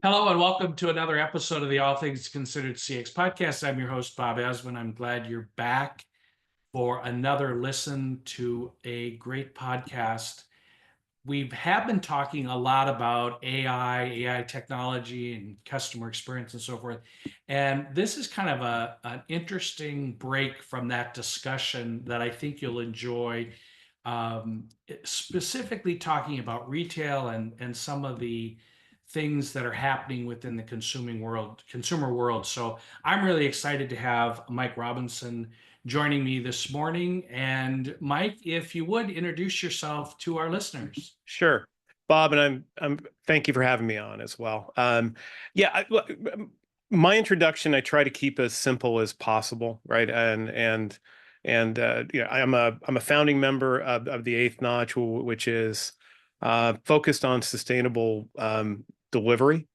Hello and welcome to another episode of the All Things Considered CX podcast. I'm your host, Bob Azman. I'm glad you're back for another listen to a great podcast. We have been talking a lot about AI technology, and customer experience and so forth. And this is kind of an interesting break from that discussion that I think you'll enjoy, specifically talking about retail and some of the things that are happening within the consumer world. So I'm really excited to have Mike Robinson joining me this morning. And Mike, if you would introduce yourself to our listeners. Sure, Bob, and I'm thank you for having me on as well. Yeah, my introduction I try to keep as simple as possible, right? And I'm a founding member of the Eighth Notch, which is focused on sustainable delivery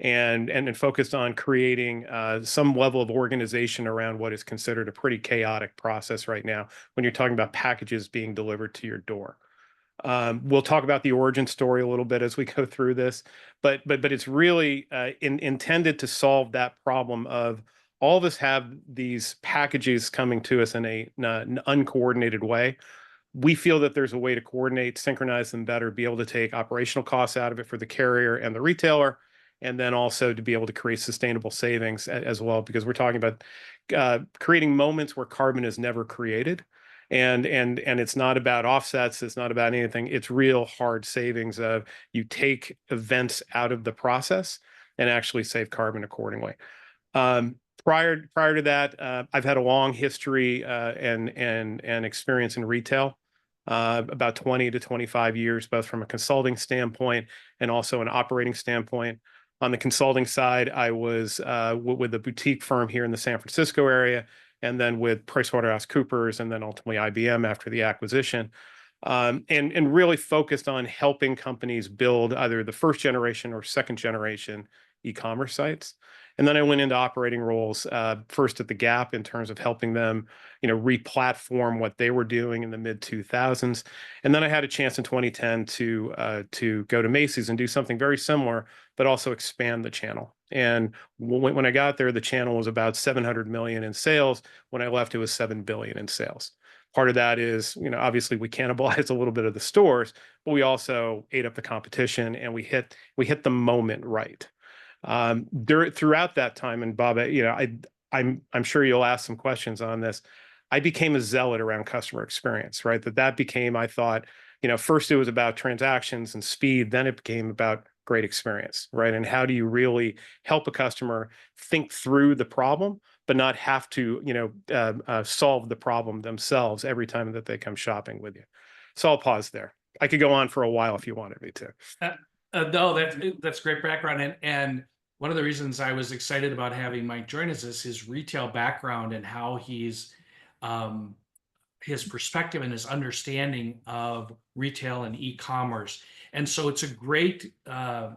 and focused on creating some level of organization around what is considered a pretty chaotic process right now when you're talking about packages being delivered to your door. We'll talk about the origin story a little bit as we go through this, but it's really intended to solve that problem of all of us have these packages coming to us in an uncoordinated way. We feel that there's a way to coordinate, synchronize them better, be able to take operational costs out of it for the carrier and the retailer, and then also to be able to create sustainable savings as well, because we're talking about creating moments where carbon is never created. And it's not about offsets. It's not about anything. It's real hard savings of you take events out of the process and actually save carbon accordingly. Um, prior to that, I've had a long history and experience in retail, about 20 to 25 years, both from a consulting standpoint and also an operating standpoint. On the consulting side, I was with a boutique firm here in the San Francisco area, and then with PricewaterhouseCoopers, and then ultimately IBM after the acquisition, and really focused on helping companies build either the first generation or second generation e-commerce sites. And then I went into operating roles, first at the Gap in terms of helping them, re-platform what they were doing in the mid 2000s. And then I had a chance in 2010 to go to Macy's and do something very similar, but also expand the channel. And when I got there, the channel was about 700 million in sales. When I left, it was 7 billion in sales. Part of that is, obviously we cannibalized a little bit of the stores, but we also ate up the competition and we hit the moment right. Throughout that time, and Bob, I'm sure you'll ask some questions on this. I became a zealot around customer experience, right? That became, I thought, first it was about transactions and speed, then it became about great experience, right? And how do you really help a customer think through the problem, but not have to, solve the problem themselves every time that they come shopping with you. So I'll pause there. I could go on for a while if you wanted me to. Uh, no, that's great background, and one of the reasons I was excited about having Mike join us is his retail background and how um, his perspective and his understanding of retail and e-commerce. And so it's a great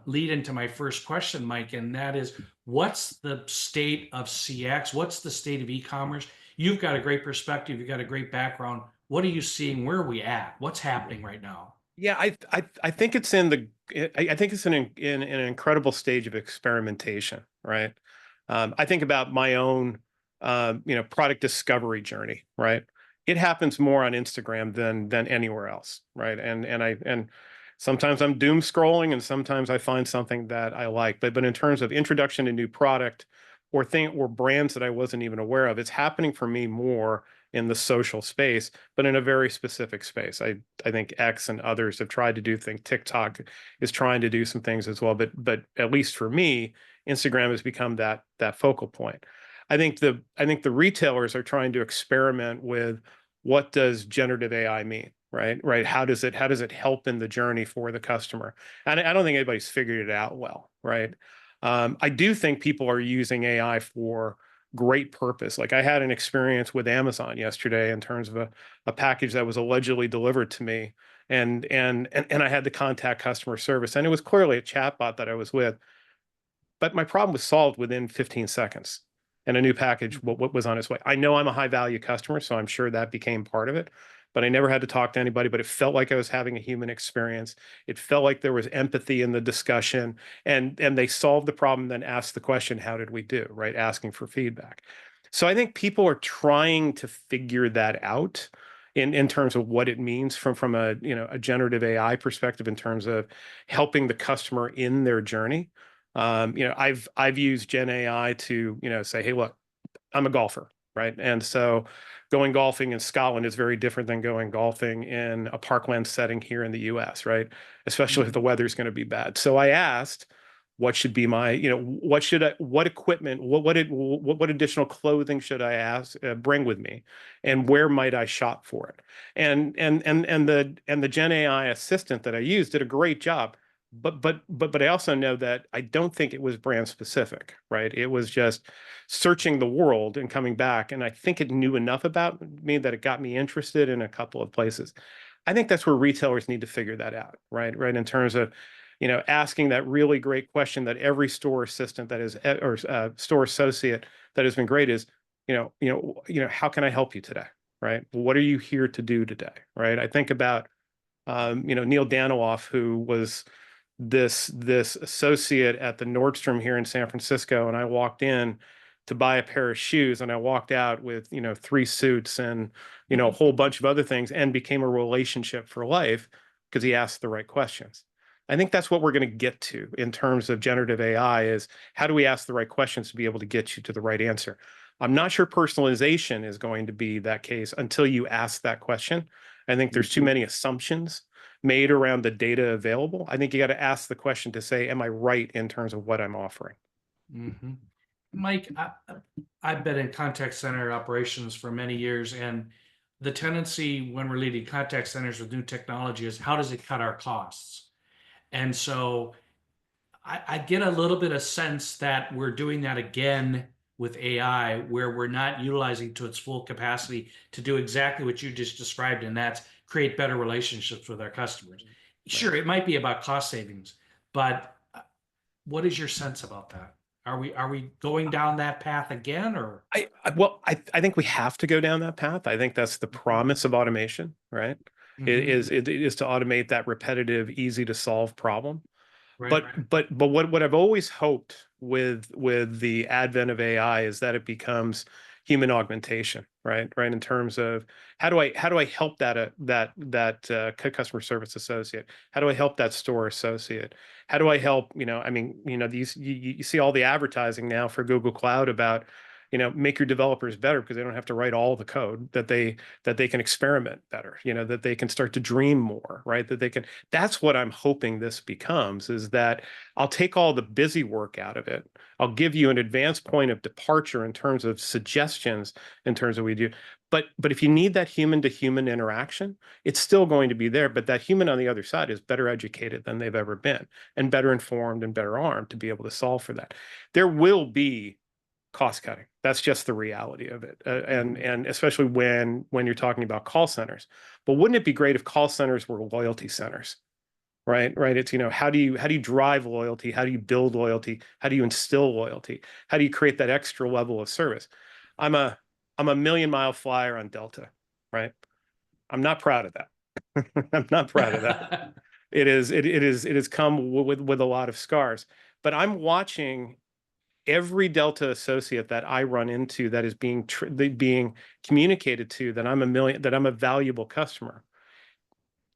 lead into my first question, Mike, and that is, what's the state of CX? What's the state of e-commerce? You've got a great perspective. You've got a great background. What are you seeing? Where are we at? What's happening right now? Yeah, I think it's in the I think it's in an incredible stage of experimentation, right? I think about my own product discovery journey, right? It happens more on Instagram than anywhere else, right? And sometimes I'm doom scrolling, and sometimes I find something that I like. But in terms of introduction to new product or brands that I wasn't even aware of, it's happening for me more in the social space, but in a very specific space. I think X and others have tried to do things. TikTok is trying to do some things as well, but at least for me, Instagram has become that focal point. I think the retailers are trying to experiment with what does generative AI mean, right? How does it help in the journey for the customer? And I don't think anybody's figured it out well, right? I do think people are using AI for great purpose. Like I had an experience with Amazon yesterday in terms of a package that was allegedly delivered to me, and I had to contact customer service, and it was clearly a chatbot that I was with, but my problem was solved within 15 seconds, and a new package what was on its way. I know I'm a high value customer, so I'm sure that became part of it. but I never had to talk to anybody, but it felt like I was having a human experience. It felt like there was empathy in the discussion, and they solved the problem, then asked the question, how did we do, right? Asking for feedback. So I think people are trying to figure that out in terms of what it means from a a generative AI perspective in terms of helping the customer in their journey. I've used Gen AI to say, hey, look, I'm a golfer, right? And so going golfing in Scotland is very different than going golfing in a parkland setting here in the US, right? Especially if the Mhm. weather's going to be bad. So I asked, what should be my, what equipment, what additional clothing should I bring with me, and where might I shop for it? And the Gen AI assistant that I used did a great job. But I also know that I don't think it was brand specific, right? It was just searching the world and coming back. And I think it knew enough about me that it got me interested in a couple of places. I think that's where retailers need to figure that out, right? Right. In terms of, asking that really great question that every store assistant that is, or store associate that has been great is, how can I help you today? Right. What are you here to do today? Right. I think about, Neil Daniloff, who was this associate at the Nordstrom here in San Francisco, and I walked in to buy a pair of shoes, and I walked out with three suits and a whole bunch of other things, and became a relationship for life because he asked the right questions. I think that's what we're going to get to in terms of generative AI is how do we ask the right questions to be able to get you to the right answer. I'm not sure personalization is going to be that case until you ask that question. I think there's too many assumptions made around the data available. I think you got to ask the question to say, am I right in terms of what I'm offering? Mhm. Mike, I've been in contact center operations for many years, and the tendency when we're leading contact centers with new technology is how does it cut our costs? And so I get a little bit of sense that we're doing that again with AI, where we're not utilizing to its full capacity to do exactly what you just described, and that's create better relationships with our customers. Right. Sure, it might be about cost savings, but what is your sense about that? Are we going down that path again, or? Well, I think we have to go down that path. I think that's the promise of automation, right? It Mhm. is it is to automate that repetitive, easy to solve problem. Right. But what I've always hoped with the advent of AI is that it becomes human augmentation, right? Right. In terms of how do I help that customer service associate? How do I help that store associate? How do I help, I mean, you see all the advertising now for Google Cloud about, make your developers better because they don't have to write all the code, that they can experiment better, that they can start to dream more, right? That they can, that's what I'm hoping this becomes, is that I'll take all the busy work out of it. I'll give you an advanced point of departure in terms of suggestions, in terms of what we do. But if you need that human to human interaction, it's still going to be there. But that human on the other side is better educated than they've ever been, and better informed and better armed to be able to solve for that. There will be cost cutting. That's just the reality of it, and especially when you're talking about call centers. But wouldn't it be great if call centers were loyalty centers? Right, right. It's how do you drive loyalty? How do you build loyalty? How do you instill loyalty? How do you create that extra level of service? I'm a I'm a million-mile flyer on Delta, right? I'm not proud of that. I'm not proud of that. It has come with a lot of scars. But I'm watching every Delta associate that I run into that is being communicated to that I'm a valuable customer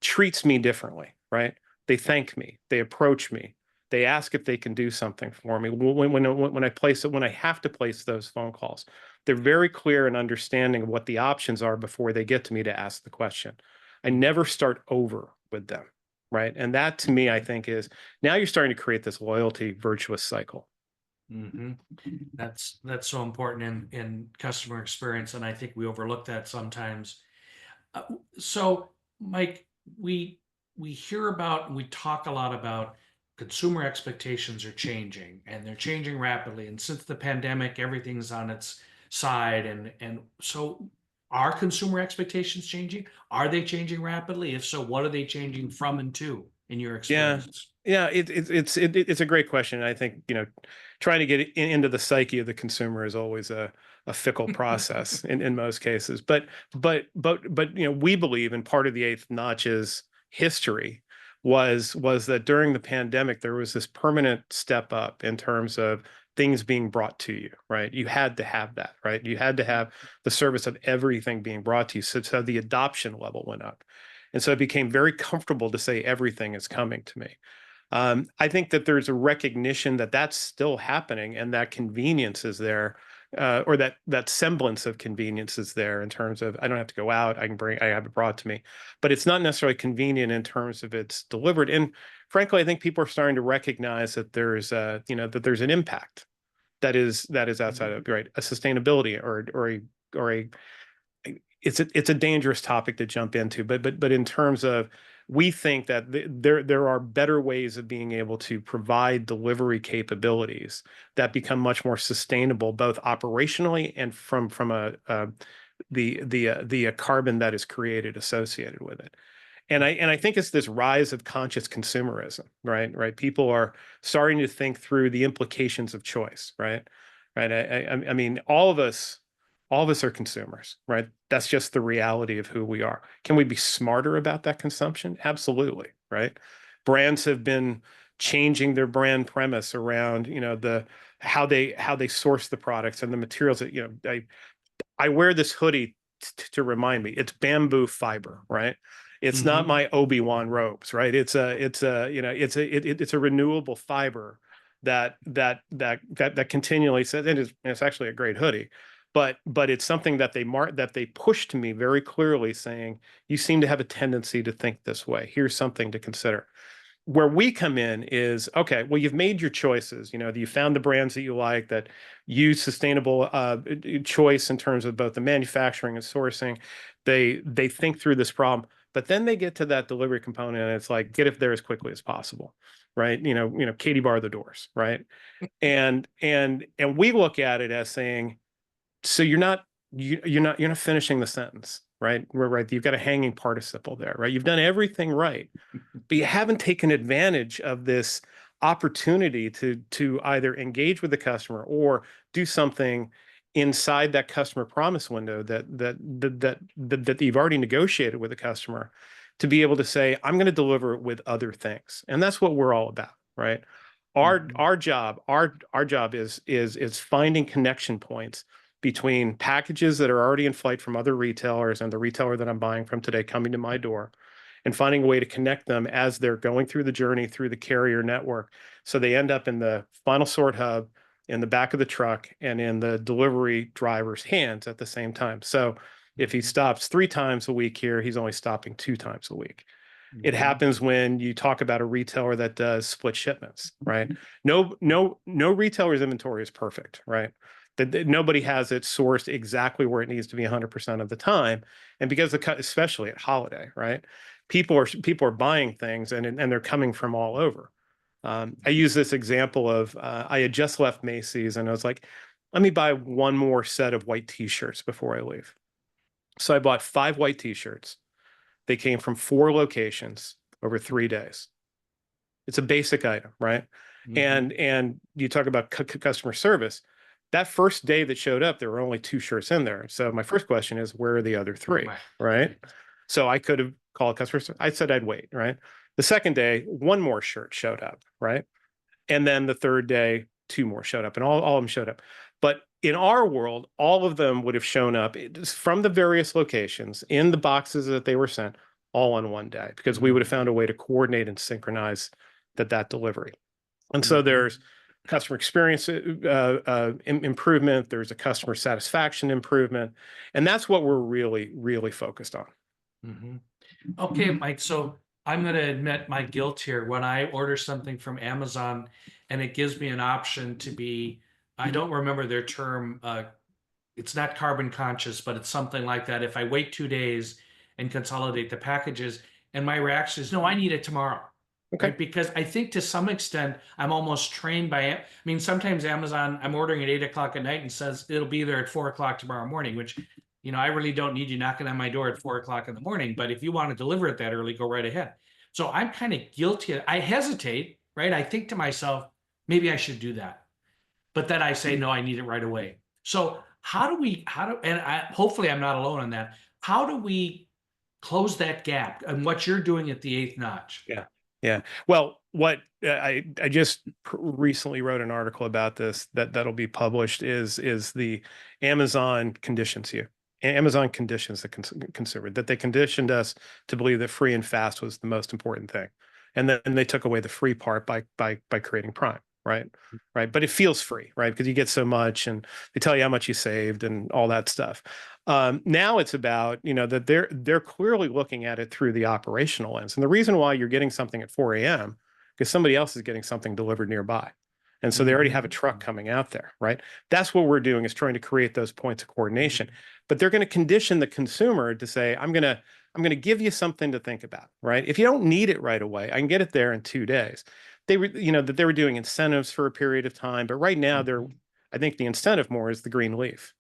treats me differently, right? They thank me, they approach me, they ask if they can do something for me. When I have to place those phone calls, they're very clear and understanding of what the options are before they get to me to ask the question. I never start over with them, right? And that to me, I think is now you're starting to create this loyalty virtuous cycle. Hmm. That's so important in customer experience, and I think we overlook that sometimes. Uh, so, Mike, we we hear about and we talk a lot about consumer expectations are changing, and they're changing rapidly. And since the pandemic, everything's on its side, and so are consumer expectations changing? Are they changing rapidly? If so, what are they changing from and to in your Yeah, experience? yeah, it's a great question. I think, trying to get into the psyche of the consumer is always a a fickle process in most cases. But we believe, and part of the Eighth Notch's history was that during the pandemic there was this permanent step up in terms of things being brought to you, right? You had to have that, right? You had to have the service of everything being brought to you. So the adoption level went up. And so it became very comfortable to say everything is coming to me. I think that there's a recognition that that's still happening and that convenience is there, or that semblance of convenience is there in terms of I don't have to go out, I have it brought to me, but it's not necessarily convenient in terms of it's delivered. And frankly, I think people are starting to recognize that that there's an impact that is outside of right a sustainability or a it's a dangerous topic to jump into, but in terms of we think that there are better ways of being able to provide delivery capabilities that become much more sustainable, both operationally and from the carbon that is created associated with it. And I think it's this rise of conscious consumerism, right? Right. People are starting to think through the implications of choice, right? Right. I mean, all of us are consumers, right? That's just the reality of who we are. Can we be smarter about that consumption? Absolutely, right? Brands have been changing their brand premise around, the how they source the products and the materials that, I wear this hoodie to remind me it's bamboo fiber, right? It's not my Obi-Wan robes, right? It's a renewable fiber that continually says it's actually a great hoodie, but it's something that they push to me very clearly saying, you seem to have a tendency to think this way. Here's something to consider. Where we come in is, okay, well, you've made your choices. You found the brands that you like that use sustainable choice in terms of both the manufacturing and sourcing. They think through this problem, but then they get to that delivery component, and it's like, get it there as quickly as possible, right? Katie bar the doors, right? And we look at it as saying, so you're not finishing the sentence, right? Right. You've got a hanging participle there, right? You've done everything right, but you haven't taken advantage of this opportunity to either engage with the customer or do something inside that customer promise window that you've already negotiated with the customer to be able to say, I'm going to deliver it with other things. And that's what we're all about, right? Our job is finding connection points between packages that are already in flight from other retailers and the retailer that I'm buying from today coming to my door, and finding a way to connect them as they're going through the journey through the carrier network. So they end up in the final sort hub, in the back of the truck, and in the delivery driver's hands at the same time. So if he stops 3 times a week here, he's only stopping 2 times a week. It happens when you talk about a retailer that does split shipments, right? No retailer's inventory is perfect, right? That nobody has it sourced exactly where it needs to be 100% of the time. And because especially at holiday, right? People are buying things and they're coming from all over. I use this example of I had just left Macy's and I was like, let me buy one more set of white t-shirts before I leave. So I bought 5 white t-shirts. They came from 4 locations over 3 days. It's a basic item, right? And you talk about customer service. That first day that showed up, there were only 2 shirts in there. So my first question is, where are the other 3, right? So I could have called customer service. I said I'd wait, right? The second day, 1 more shirt showed up, right? And then the third day, 2 more showed up, and all of them showed up. But in our world, all of them would have shown up from the various locations in the boxes that they were sent all on one day, because we would have found a way to coordinate and synchronize that delivery. And so there's customer experience improvement. There's a customer satisfaction improvement. And that's what we're really, really focused on. Okay, Mike. So I'm going to admit my guilt here. When I order something from Amazon and it gives me an option to be, I don't remember their term, it's not carbon conscious, but it's something like that. If I wait 2 days and consolidate the packages, and my reaction is, no, I need it tomorrow. Okay. Right? Because I think to some extent, I'm almost trained by, I mean, sometimes Amazon, I'm ordering at 8 o'clock at night and says it'll be there at 4 o'clock tomorrow morning, which, I really don't need you knocking on my door at 4 o'clock in the morning. But if you want to deliver it that early, go right ahead. So I'm kind of guilty. I hesitate, right? I think to myself, maybe I should do that. But then I say, no, I need it right away. So and hopefully I'm not alone on that. How do we close that gap and what you're doing at the eighth notch? Yeah. Yeah. Well, what I just recently wrote an article about this that'll be published is the Amazon conditions you. Amazon conditions the consumer, that they conditioned us to believe that free and fast was the most important thing. And then they took away the free part by creating Prime, right? Right. But it feels free, right? Because you get so much and they tell you how much you saved and all that stuff. Now it's about, that they're clearly looking at it through the operational lens. And the reason why you're getting something at 4 a.m. because somebody else is getting something delivered nearby. And so they already have a truck coming out there, right? That's what we're doing, is trying to create those points of coordination. But they're going to condition the consumer to say, I'm going to give you something to think about, right? If you don't need it right away, I can get it there in 2 days. That they were doing incentives for a period of time, but right now I think the incentive more is the green leaf.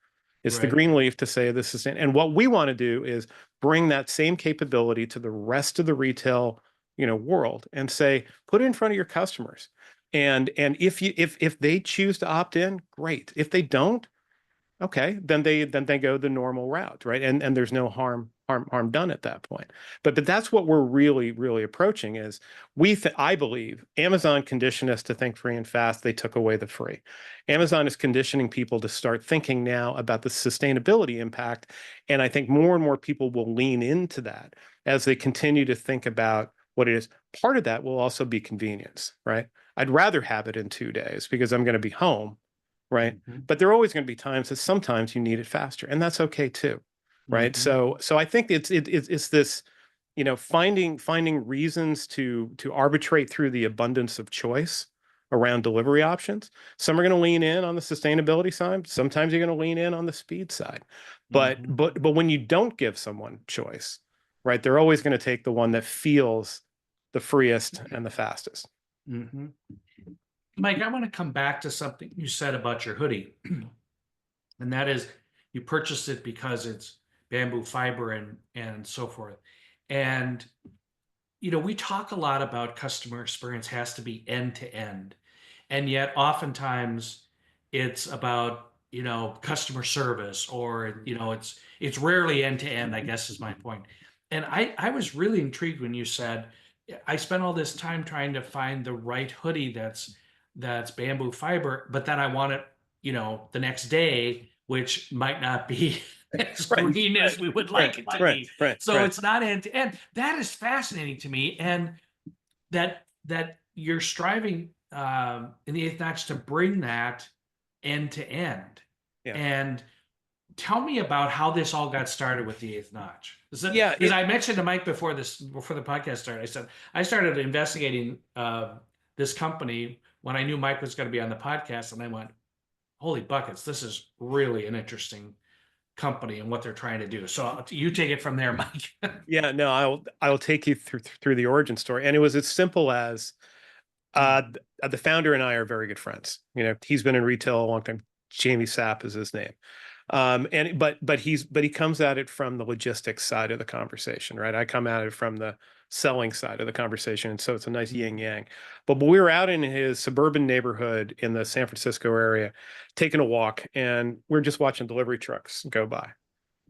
It's the Right. green leaf to say this is, and what we want to do is bring that same capability to the rest of the retail, world, and say, put it in front of your customers. And if they choose to opt in, great. If they don't, okay, then they go the normal route, right? And there's no harm done at that point. But that's what we're really approaching is I believe Amazon conditioned us to think free and fast. They took away the free. Amazon is conditioning people to start thinking now about the sustainability impact. And I think more and more people will lean into that as they continue to think about what it is. Part of that will also be convenience, right? I'd rather have it in 2 days because I'm going to be home, right? But there are always going to be times that sometimes you need it faster, and that's okay too, right? So I think it's this, finding reasons to arbitrate through the abundance of choice around delivery options. Some are going to lean in on the sustainability side. Sometimes you're going to lean in on the speed side. But when you don't give someone choice, right, they're always going to take the one that feels the freest and the fastest. Mm-hmm. Mike, I want to come back to something you said about your hoodie, and that is you purchased it because it's bamboo fiber and so forth. And we talk a lot about customer experience has to be end to end, and yet oftentimes it's about customer service, or it's rarely end to end, I guess is my point. And I was really intrigued when you said, I spent all this time trying to find the right hoodie that's bamboo fiber, but then I want it the next day, which might not be as green as we would like it to be. So it's not end to end. That is fascinating to me, and that you're striving in the eighth notch to bring that end to end. Yeah. And tell me about how this all got started with the eighth notch. Yeah, Because I mentioned to Mike before the podcast started, I said I started investigating this company when I knew Mike was going to be on the podcast, and I went, "Holy buckets! This is really an interesting company and what they're trying to do." So you take it from there, Mike. Yeah, no, I'll take you through the origin story, and it was as simple as the founder and I are very good friends. He's been in retail a long time. Jamie Sapp is his name. But he comes at it from the logistics side of the conversation, right? I come at it from the selling side of the conversation, and so it's a nice yin yang. But we were out in his suburban neighborhood in the San Francisco area, taking a walk, and we're just watching delivery trucks go by.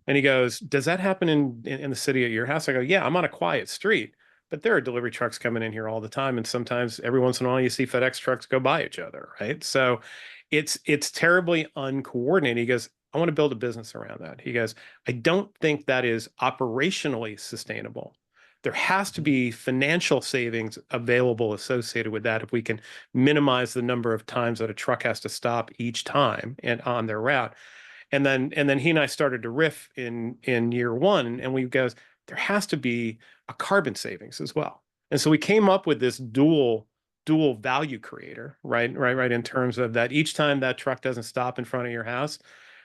And he goes, "Does that happen in the city at your house?" I go, "Yeah, I'm on a quiet street, but there are delivery trucks coming in here all the time, and sometimes every once in a while you see FedEx trucks go by each other, right?" So it's terribly uncoordinated. He goes, "I want to build a business around that." He goes, "I don't think that is operationally sustainable. There has to be financial savings available associated with that if we can minimize the number of times that a truck has to stop each time and on their route." And then he and I started to riff in year one, and we goes, there has to be a carbon savings as well. And so we came up with this dual value creator, right, in terms of that each time that truck doesn't stop in front of your house,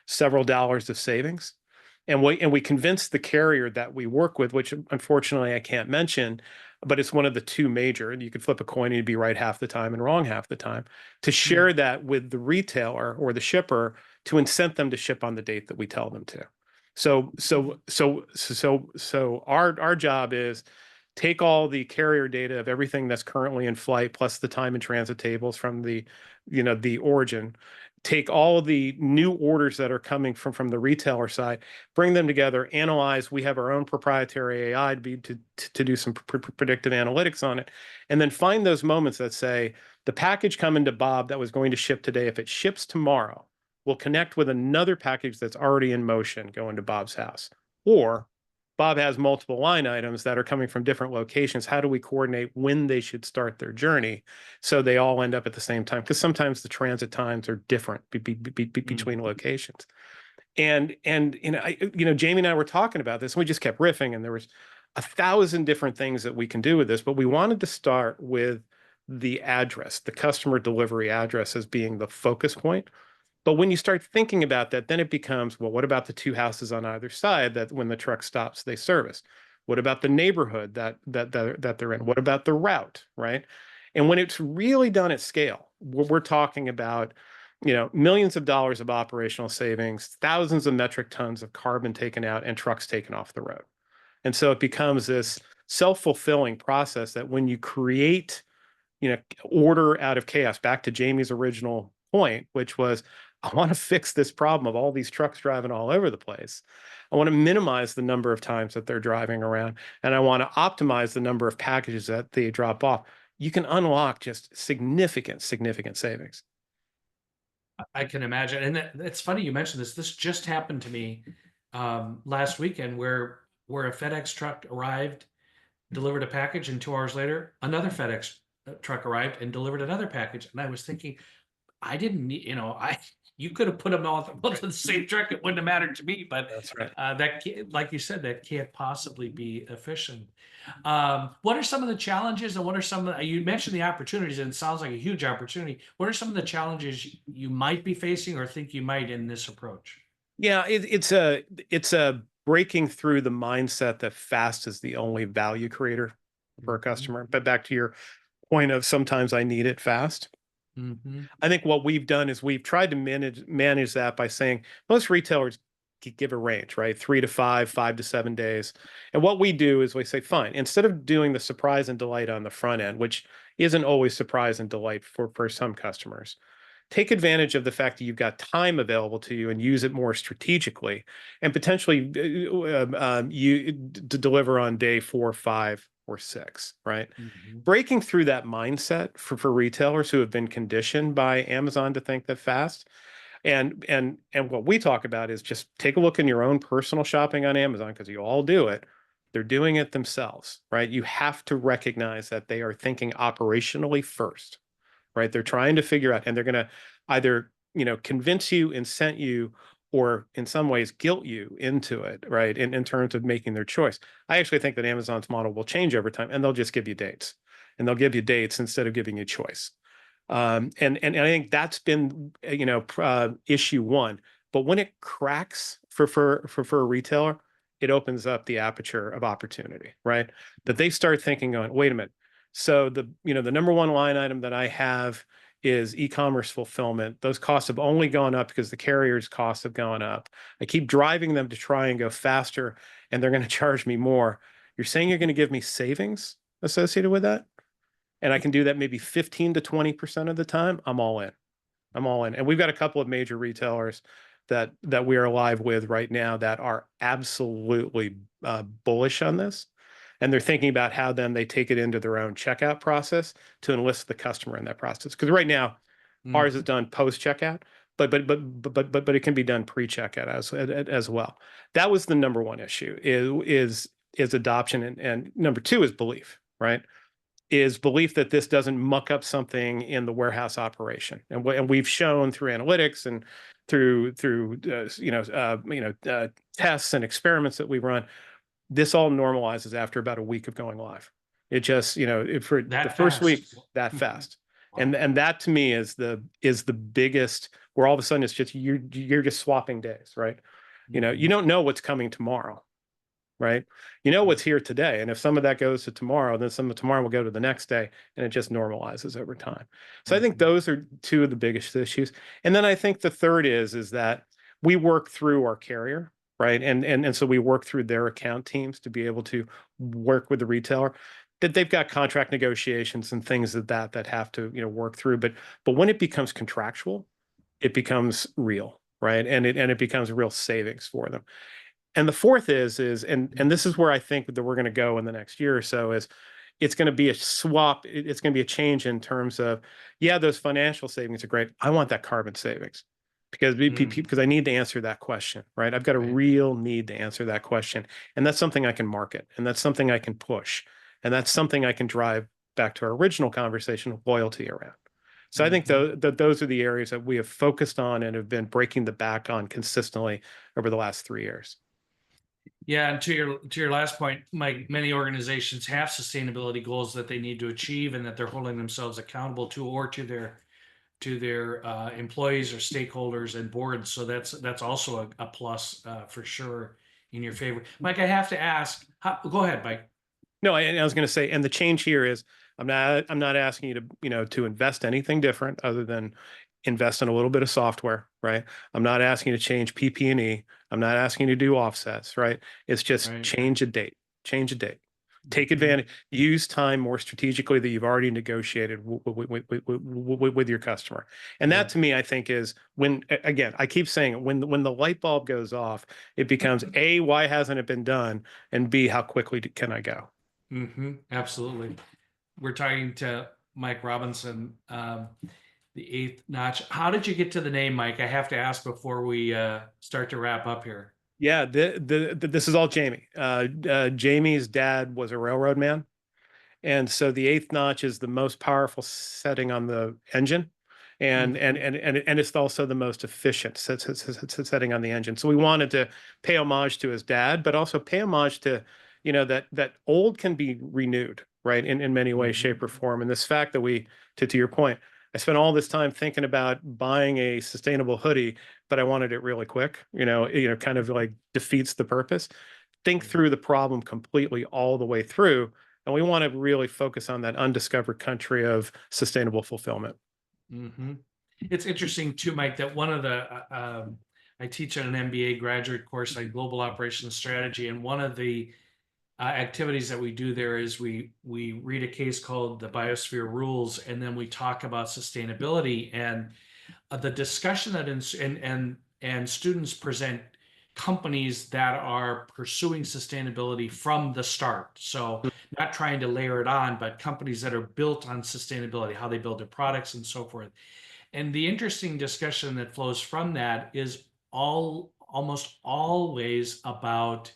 several dollars of savings. And we convinced the carrier that we work with, which unfortunately I can't mention, but it's one of the two major, and you could flip a coin and you'd be right half the time and wrong half the time, to share that with the retailer or the shipper to incent them to ship on the date that we tell them to. So our job is take all the carrier data of everything that's currently in flight, plus the time and transit tables from the origin, take all of the new orders that are coming from the retailer side, bring them together, analyze. We have our own proprietary AI to do some predictive analytics on it, and then find those moments that say the package coming to Bob that was going to ship today, if it ships tomorrow, will connect with another package that's already in motion going to Bob's house. Or Bob has multiple line items that are coming from different locations. How do we coordinate when they should start their journey so they all end up at the same time? Because sometimes the transit times are different between locations. And Jamie and I were talking about this, and we just kept riffing, and there was 1,000 different things that we can do with this, but we wanted to start with the address, the customer delivery address, as being the focus point. But when you start thinking about that, then it becomes, well, what about the two houses on either side that when the truck stops, they service? What about the neighborhood that they're in? What about the route, right? And when it's really done at scale, we're talking about, millions of dollars of operational savings, thousands of metric tons of carbon taken out, and trucks taken off the road. And so it becomes this self-fulfilling process that when you create, order out of chaos, back to Jamie's original point, which was, I want to fix this problem of all these trucks driving all over the place. I want to minimize the number of times that they're driving around, and I want to optimize the number of packages that they drop off. You can unlock just significant savings. I can imagine. And it's funny you mentioned this. This just happened to me last weekend where a FedEx truck arrived, delivered a package, and 2 hours later, another FedEx truck arrived and delivered another package. And I was thinking, I didn't need, you could have put them all both in the same truck. It wouldn't have mattered to me, but That's right. like you said, that can't possibly be efficient. What are some of the challenges, and what are some of you mentioned the opportunities, and it sounds like a huge opportunity. What are some of the challenges you might be facing or think you might in this approach? Yeah, it's a breaking through the mindset that fast is the only value creator for a customer. But back to your point of sometimes I need it fast. I think what we've done is we've tried to manage that by saying most retailers give a range, right? 3 to 5, 5 to 7 days. And what we do is we say, fine, instead of doing the surprise and delight on the front end, which isn't always surprise and delight for some customers, take advantage of the fact that you've got time available to you and use it more strategically, and potentially you to deliver on day 4, 5, or 6, right? Breaking through that mindset for retailers who have been conditioned by Amazon to think that fast. And what we talk about is just take a look in your own personal shopping on Amazon, because you all do it. They're doing it themselves, right? You have to recognize that they are thinking operationally first, right? They're trying to figure out, and they're going to either, convince you, incent you, or in some ways guilt you into it, right? In terms of making their choice. I actually think that Amazon's model will change over time, and they'll just give you dates, and they'll give you dates instead of giving you choice. And I think that's been, issue one. But when it cracks for a retailer, it opens up the aperture of opportunity, right? That they start thinking on, wait a minute. So the number one line item that I have is e-commerce fulfillment. Those costs have only gone up because the carriers' costs have gone up. I keep driving them to try and go faster, and they're going to charge me more. You're saying you're going to give me savings associated with that? And I can do that maybe 15 to 20% of the time. I'm all in. I'm all in. And we've got a couple of major retailers that we are live with right now that are absolutely bullish on this. And they're thinking about how then they take it into their own checkout process to enlist the customer in that process. Because right now, ours is done post checkout, but it can be done pre checkout as well. That was the number one issue is adoption, and number two is belief, right? Is belief that this doesn't muck up something in the warehouse operation, and we've shown through analytics and through tests and experiments that we run, this all normalizes after about a week of going live. It just for the first week that fast, and that to me is the biggest, where all of a sudden it's just you're just swapping days, right? You don't know what's coming tomorrow. Right? You know what's here today. And if some of that goes to tomorrow, then some of tomorrow will go to the next day, and it just normalizes over time. So I think those are two of the biggest issues. And then I think the third is that we work through our carrier, right? And so we work through their account teams to be able to work with the retailer, that they've got contract negotiations and things that have to, work through. But when it becomes contractual, it becomes real, right? And it becomes real savings for them. And the fourth is and this is where I think that we're going to go in the next year or so is it's going to be a swap. It's going to be a change in terms of, yeah, those financial savings are great. I want that carbon savings Mm, because I need to answer that question, right? I've got a right. real need to answer that question. And that's something I can market and that's something I can push. And that's something I can drive back to our original conversation of loyalty around. So I think Hmm. those are the areas that we have focused on and have been breaking the back on consistently over the last 3 years. Yeah, and to your last point, Mike, many organizations have sustainability goals that they need to achieve and that they're holding themselves accountable to, or to their employees or stakeholders and boards. So that's also a plus for sure in your favor. Mike, I have to ask. Go ahead, Mike. No, I was going to say, and the change here is I'm not asking you to, to invest anything different other than invest in a little bit of software, right? I'm not asking you to change PP&E. I'm not asking you to do offsets, right? It's just Right. change a date. Take Hmm. advantage, use time more strategically that you've already negotiated with your customer. And that Yeah. to me, I think is when, again, I keep saying it, when the light bulb goes off, it becomes A, why hasn't it been done? And B, how quickly can I go? Absolutely. We're talking to Mike Robinson, the eighth notch. How did you get to the name, Mike? I have to ask before we start to wrap up here. Yeah, this is all Jamie. Jamie's dad was a railroad man, and so the eighth notch is the most powerful setting on the engine, Hmm. and it's also the most efficient setting on the engine. So we wanted to pay homage to his dad, but also pay homage to, that old can be renewed, right? In many ways, Hmm. shape, or form. And this fact that to your point, I spent all this time thinking about buying a sustainable hoodie, but I wanted it really quick, kind of like defeats the purpose. Think through the problem completely all the way through. And we want to really focus on that undiscovered country of sustainable fulfillment. Hmm. It's interesting too, Mike, that one of the I teach on an MBA graduate course on global operations strategy, and one of the activities that we do there is we read a case called the Biosphere Rules, and then we talk about sustainability and the discussion that and students present companies that are pursuing sustainability from the start. So not trying to layer it on, but companies that are built on sustainability, how they build their products and so forth. And the interesting discussion that flows from that is almost always about,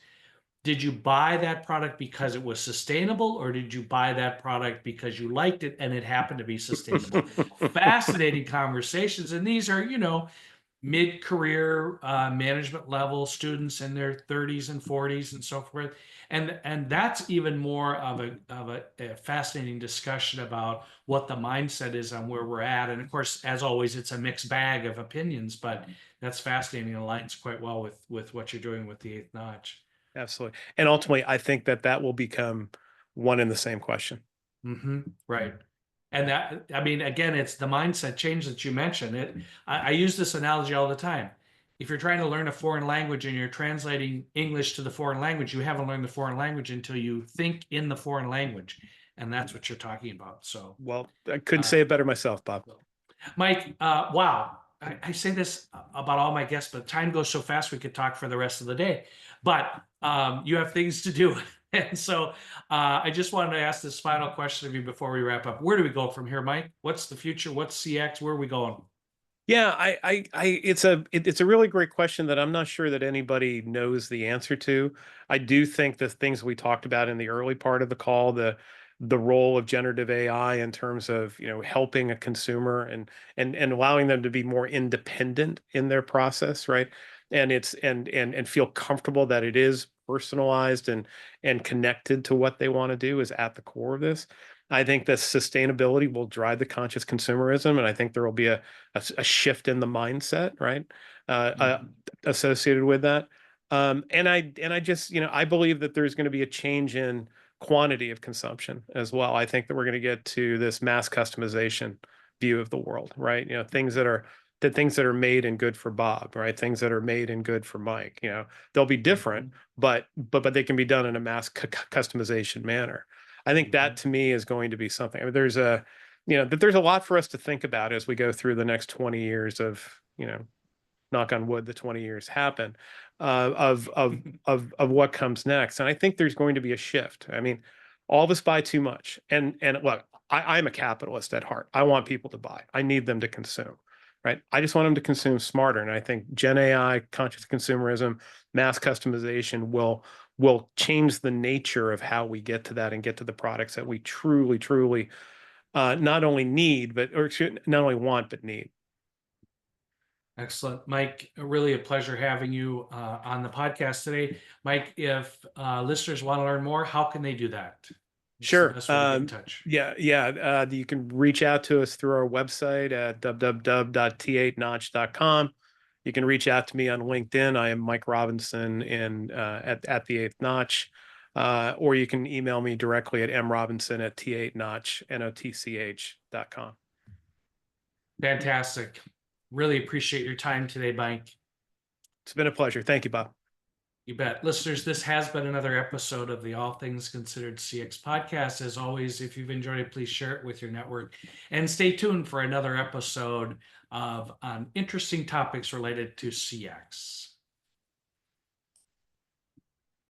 did you buy that product because it was sustainable, or did you buy that product because you liked it and it happened to be sustainable? Fascinating conversations. And these are, mid-career management level students in their 30s and 40s and so forth. And that's even more of a fascinating discussion about what the mindset is on where we're at. And of course, as always, it's a mixed bag of opinions, but that's fascinating and aligns quite well with what you're doing with the eighth notch. Absolutely. And ultimately, I think that will become one and the same question. Right. And that, I mean, again, it's the mindset change that you mentioned. I use this analogy all the time. If you're trying to learn a foreign language and you're translating English to the foreign language, you haven't learned the foreign language until you think in the foreign language. And that's what you're talking about. So, Well, I couldn't uh, say it better myself, Bob. Mike, wow. I say this about all my guests, but time goes so fast we could talk for the rest of the day. But you have things to do. And so I just wanted to ask this final question of you before we wrap up. Where do we go from here, Mike? What's the future? What's CX? Where are we going? Yeah, it's a really great question that I'm not sure that anybody knows the answer to. I do think the things we talked about in the early part of the call, the role of generative AI in terms of, helping a consumer and allowing them to be more independent in their process, right? And it's and feel comfortable that it is personalized and connected to what they want to do is at the core of this. I think that sustainability will drive the conscious consumerism, and I think there will be a shift in the mindset, right? Uh, uh, Mhm. Associated with that. And I just, I believe that there's going to be a change in quantity of consumption as well. I think that we're going to get to this mass customization view of the world, right? Things that are made and good for Bob, right? Things that are made and good for Mike. They'll be different, Mhm. but they can be done in a mass customization manner. I think that Mhm. to me is going to be something. I mean, there's a that there's a lot for us to think about as we go through the next 20 years of, knock on wood, the 20 years happen, of what comes next. And I think there's going to be a shift. I mean, all of us buy too much. And look, I'm a capitalist at heart. I want people to buy. I need them to consume, right? I just want them to consume smarter. And I think Gen AI, conscious consumerism, mass customization will change the nature of how we get to that and get to the products that we truly, truly not only need, not only want, but need. Excellent. Mike, really a pleasure having you on the podcast today. Mike, if listeners want to learn more, how can they do that? What's the Sure. best way to get in touch? Yeah. You can reach out to us through our website at www.t8notch.com. You can reach out to me on LinkedIn. I am Mike Robinson at the Eighth Notch. Or you can email me directly at mrobinson@t8notch.com. Fantastic. Really appreciate your time today, Mike. It's been a pleasure. Thank you, Bob. You bet. Listeners, this has been another episode of the All Things Considered CX podcast. As always, if you've enjoyed it, please share it with your network and stay tuned for another episode of interesting topics related to CX.